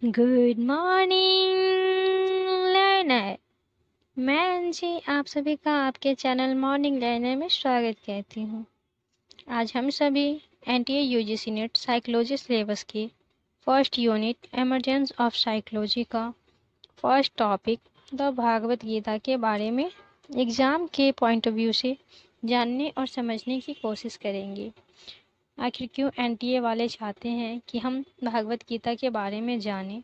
Good morning learner. मैं अंजी आप सभी का आपके चैनल मॉर्निंग लर्नर में स्वागत करती हूँ। आज हम सभी NTA UGC NET psychology syllabus की first unit emergence of psychology का first topic the Bhagavad Gita के बारे में एग्ज़ाम के पॉइंट ऑफ व्यू से जानने और समझने की कोशिश करेंगे। आखिर क्यों एनटीए वाले चाहते हैं कि हम भागवत गीता के बारे में जानें,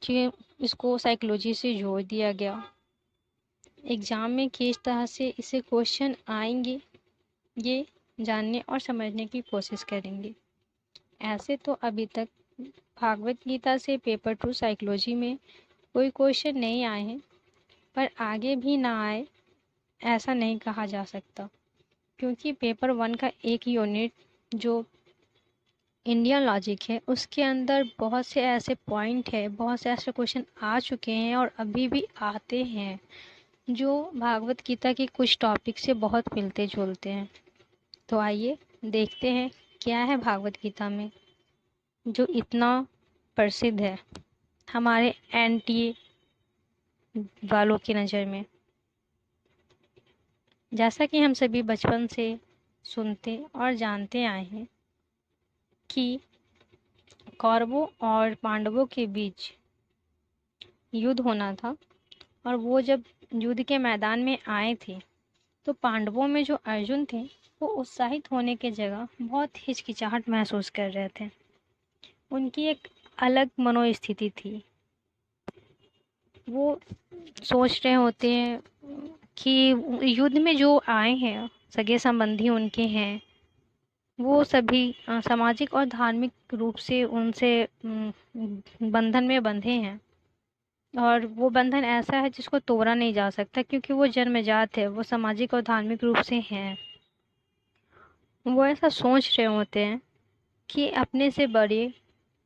कि इसको साइकोलॉजी से जोड़ दिया गया। एग्ज़ाम में किस तरह से इसे क्वेश्चन आएंगे ये जानने और समझने की कोशिश करेंगे। ऐसे तो अभी तक भागवत गीता से पेपर 2 साइकोलॉजी में कोई क्वेश्चन नहीं आए हैं, पर आगे भी ना आए ऐसा नहीं कहा जा सकता, क्योंकि पेपर 1 का एक यूनिट जो इंडियन लॉजिक है उसके अंदर बहुत से ऐसे पॉइंट है, बहुत से ऐसे क्वेश्चन आ चुके हैं और अभी भी आते हैं जो भागवत गीता के कुछ टॉपिक से बहुत मिलते जुलते हैं। तो आइए देखते हैं क्या है भागवत गीता में जो इतना प्रसिद्ध है हमारे एनटीए वालों की नज़र में। जैसा कि हम सभी बचपन से सुनते और जानते आए हैं कि कौरवों और पांडवों के बीच युद्ध होना था, और वो जब युद्ध के मैदान में आए थे तो पांडवों में जो अर्जुन थे वो उत्साहित होने के जगह बहुत हिचकिचाहट महसूस कर रहे थे। उनकी एक अलग मनोस्थिति थी। वो सोच रहे होते हैं कि युद्ध में जो आए हैं सगे संबंधी उनके हैं, वो सभी सामाजिक और धार्मिक रूप से उनसे बंधन में बंधे हैं, और वो बंधन ऐसा है जिसको तोड़ा नहीं जा सकता, क्योंकि वो जन्मजात है, वो सामाजिक और धार्मिक रूप से हैं। वो ऐसा सोच रहे होते हैं कि अपने से बड़े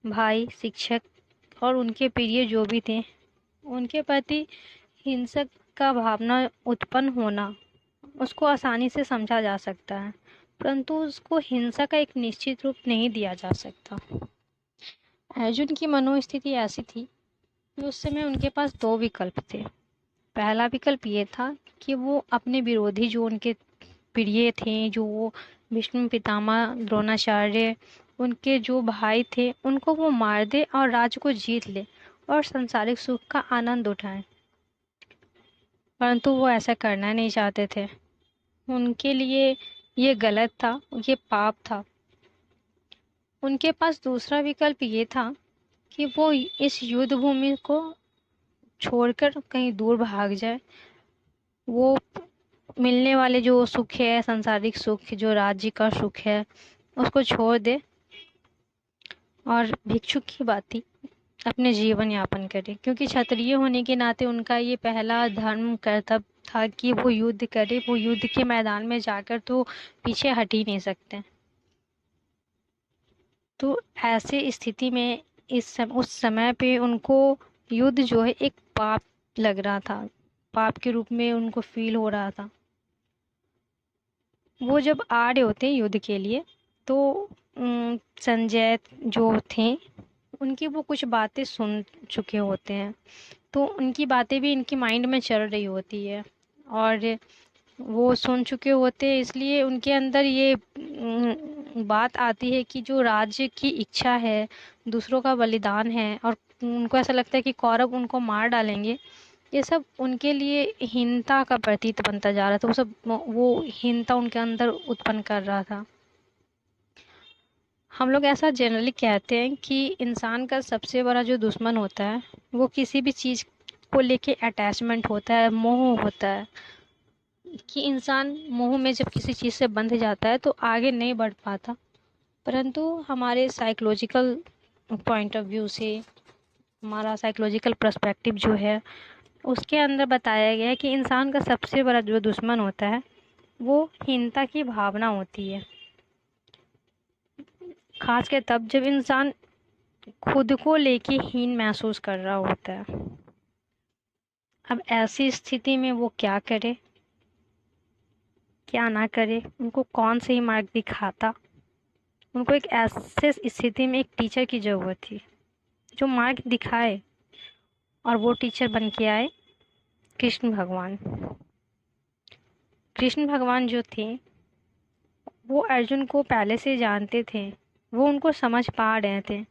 भाई, शिक्षक और उनके प्रिय जो भी थे, उनके प्रति हिंसक का भावना उत्पन्न होना उसको आसानी से समझा जा सकता है, परंतु उसको हिंसा का एक निश्चित रूप नहीं दिया जा सकता। अर्जुन की मनोस्थिति ऐसी थी कि उस समय उनके पास दो विकल्प थे। पहला विकल्प ये था कि वो अपने विरोधी जो उनके प्रिय थे, जो वो भीष्म पितामह द्रोणाचार्य, उनके जो भाई थे, उनको वो मार दे और राज्य को जीत ले और सांसारिक सुख का आनंद उठाएं। परंतु वो ऐसा करना नहीं चाहते थे। उनके लिए ये गलत था, ये पाप था। उनके पास दूसरा विकल्प ये था कि वो इस युद्ध भूमि को छोड़कर कहीं दूर भाग जाए। वो मिलने वाले जो सुख है, सांसारिक सुख, जो राज्य का सुख है, उसको छोड़ दे और भिक्षुक की भांति अपने जीवन यापन करे, क्योंकि क्षत्रिय होने के नाते उनका ये पहला धर्म कर्तव्य था कि वो युद्ध करे। वो युद्ध के मैदान में जाकर तो पीछे हट ही नहीं सकते। तो ऐसे स्थिति में उस समय पे उनको युद्ध जो है एक पाप लग रहा था, पाप के रूप में उनको फील हो रहा था। वो जब आ रहे होते हैं युद्ध के लिए तो संजय जो थे उनकी वो कुछ बातें सुन चुके होते हैं, तो उनकी बातें भी इनकी माइंड में चल रही होती है, और वो सुन चुके होते हैं, इसलिए उनके अंदर ये बात आती है कि जो राज्य की इच्छा है, दूसरों का बलिदान है, और उनको ऐसा लगता है कि कौरव उनको मार डालेंगे, ये सब उनके लिए हीनता का प्रतीत बनता जा रहा था। वो हीनता उनके अंदर उत्पन्न कर रहा था। हम लोग ऐसा जनरली कहते हैं कि इंसान का सबसे बड़ा जो दुश्मन होता है वो किसी भी चीज़ को लेके अटैचमेंट होता है, मोह होता है, कि इंसान मोह में जब किसी चीज़ से बंध जाता है तो आगे नहीं बढ़ पाता। परंतु हमारे साइकोलॉजिकल पॉइंट ऑफ व्यू से, हमारा साइकोलॉजिकल पर्सपेक्टिव जो है उसके अंदर बताया गया है कि इंसान का सबसे बड़ा जो दुश्मन होता है वो हीनता की भावना होती है, खासकर तब जब इंसान खुद को लेके हीन महसूस कर रहा होता है। अब ऐसी स्थिति में वो क्या करे, क्या ना करे, उनको कौन सही मार्ग दिखाता। उनको एक ऐसे स्थिति में एक टीचर की ज़रूरत थी जो मार्ग दिखाए और वो टीचर बन के आए कृष्ण भगवान। कृष्ण भगवान जो थे वो अर्जुन को पहले से जानते थे, वो उनको समझ पा रहे थे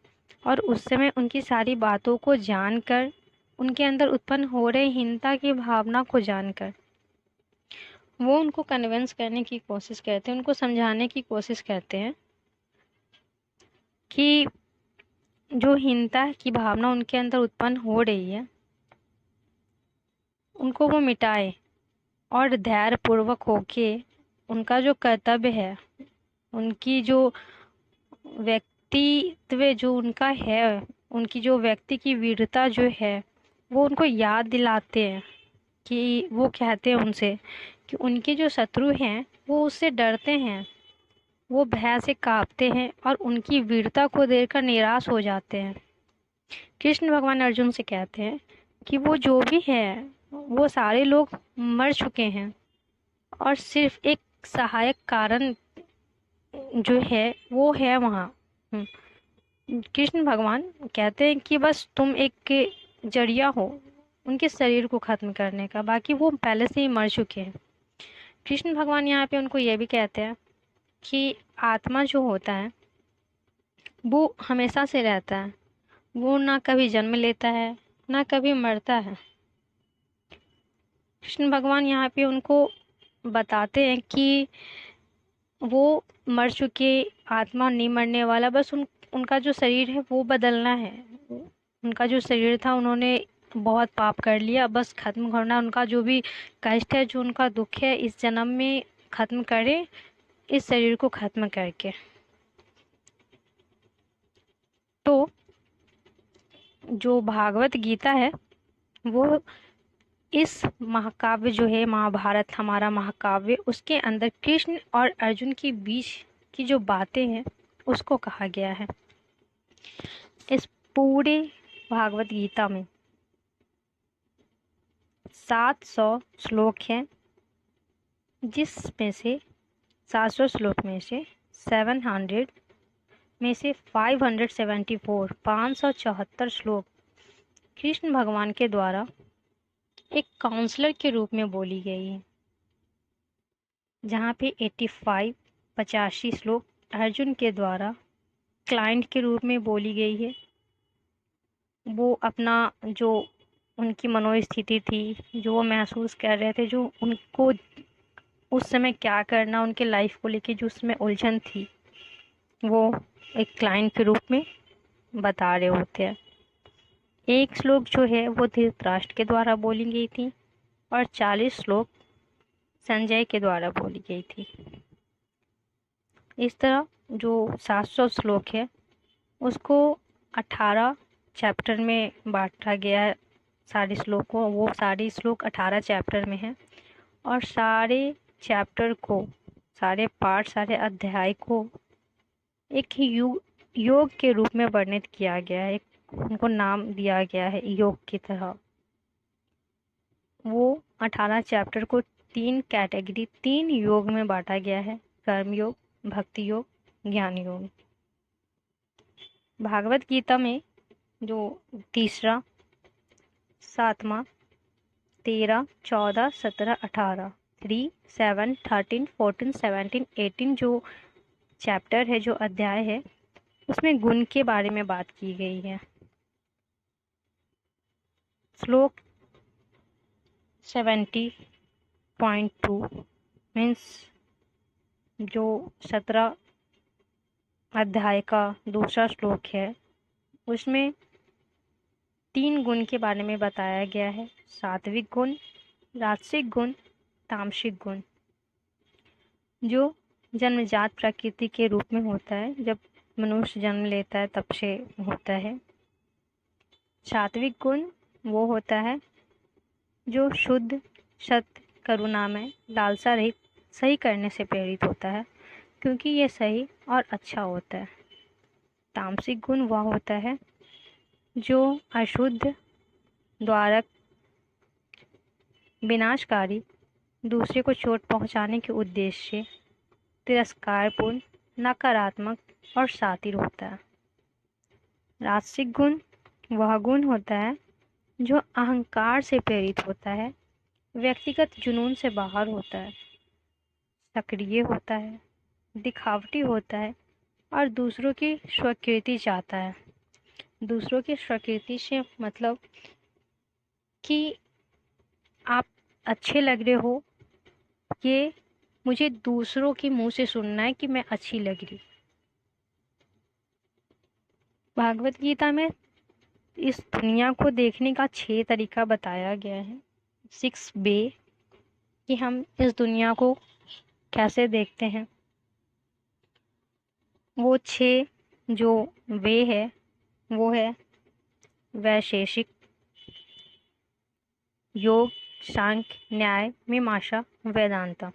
और उस समय उनकी सारी बातों को जानकर, उनके अंदर उत्पन्न हो रही हीनता की भावना को जानकर वो उनको कन्विंस करने की कोशिश करते हैं, उनको समझाने की कोशिश करते हैं कि जो हीनता की भावना उनके अंदर उत्पन्न हो रही है उनको वो मिटाए और धैर्य पूर्वक होके उनका जो कर्तव्य है, उनकी जो व्यक्तित्व जो उनका है, उनकी जो व्यक्ति की वीरता जो है वो उनको याद दिलाते हैं कि वो कहते हैं उनसे कि उनके जो शत्रु हैं वो उससे डरते हैं, वो भय से कांपते हैं और उनकी वीरता को देखकर निराश हो जाते हैं। कृष्ण भगवान अर्जुन से कहते हैं कि वो जो भी है वो सारे लोग मर चुके हैं और सिर्फ एक सहायक कारण जो है वो है वहाँ। कृष्ण भगवान कहते हैं कि बस तुम एक जरिया हो उनके शरीर को ख़त्म करने का, बाकी वो पहले से ही मर चुके हैं। कृष्ण भगवान यहाँ पे उनको ये भी कहते हैं कि आत्मा जो होता है वो हमेशा से रहता है, वो ना कभी जन्म लेता है ना कभी मरता है। कृष्ण भगवान यहाँ पे उनको बताते हैं कि वो मर चुके आत्मा नहीं मरने वाला, बस उनका जो शरीर है वो बदलना है। उनका जो शरीर था उन्होंने बहुत पाप कर लिया, बस खत्म करना, उनका जो भी कष्ट है, जो उनका दुख है इस जन्म में खत्म करे, इस शरीर को खत्म करके। तो जो भागवत गीता है वो इस महाकाव्य जो है महाभारत हमारा महाकाव्य, उसके अंदर कृष्ण और अर्जुन के बीच की जो बातें हैं उसको कहा गया है। इस पूरे भागवत गीता में 700 श्लोक हैं, जिसमें से 700 श्लोक में से 700 में से 574 श्लोक कृष्ण भगवान के द्वारा एक काउंसलर के रूप में बोली गई है, जहाँ पे 85 श्लोक अर्जुन के द्वारा क्लाइंट के रूप में बोली गई है। वो अपना जो उनकी मनोस्थिति थी, जो वो महसूस कर रहे थे, जो उनको उस समय क्या करना, उनके लाइफ को लेके जो उसमें उलझन थी, वो एक क्लाइंट के रूप में बता रहे होते हैं। एक श्लोक जो है वो धृतराष्ट्र के द्वारा बोली गई थी और 40 श्लोक संजय के द्वारा बोली गई थी। इस तरह जो 700 श्लोक है उसको 18 चैप्टर में बांटा गया है। सारे श्लोकों वो सारे श्लोक 18 चैप्टर में हैं और सारे चैप्टर को, सारे पार्ट, सारे अध्याय को एक योग के रूप में वर्णित किया गया है, उनको नाम दिया गया है योग की तरह। वो 18 चैप्टर को 3 योग में बांटा गया है, कर्म योग, भक्ति योग, ज्ञान योग। भागवत गीता में जो तीसरा, 7वां, 13, 14, 17, 18, 3, 7, 13, 14, 17, 18 जो चैप्टर है, जो अध्याय है, उसमें गुण के बारे में बात की गई है। श्लोक 70.2 मीन्स जो 17 अध्याय का दूसरा श्लोक है उसमें 3 गुण के बारे में बताया गया है। सात्विक गुण, राजसिक गुण, तामसिक गुण, जो जन्मजात प्रकृति के रूप में होता है, जब मनुष्य जन्म लेता है तब से होता है। सात्विक गुण वो होता है जो शुद्ध, सत्य, करुणामय, लालसा रहित, सही करने से प्रेरित होता है, क्योंकि ये सही और अच्छा होता है। तामसिक गुण वह होता है जो अशुद्ध, द्वारक, विनाशकारी, दूसरे को चोट पहुंचाने के उद्देश्य से, तिरस्कारपूर्ण, नकारात्मक और शातिर होता है। राजसिक गुण वह गुण होता है जो अहंकार से प्रेरित होता है, व्यक्तिगत जुनून से बाहर होता है, सक्रिय होता है, दिखावटी होता है और दूसरों की स्वीकृति चाहता है। दूसरों की स्वीकृति से मतलब कि आप अच्छे लग रहे हो, ये मुझे दूसरों के मुंह से सुनना है कि मैं अच्छी लग रही। भागवत गीता में इस दुनिया को देखने का 6 तरीका बताया गया है, 6 वे, कि हम इस दुनिया को कैसे देखते हैं। वो 6 जो वे है वो है वैशेषिक, योग, सांख्य, न्याय, मीमांसा, वेदांता।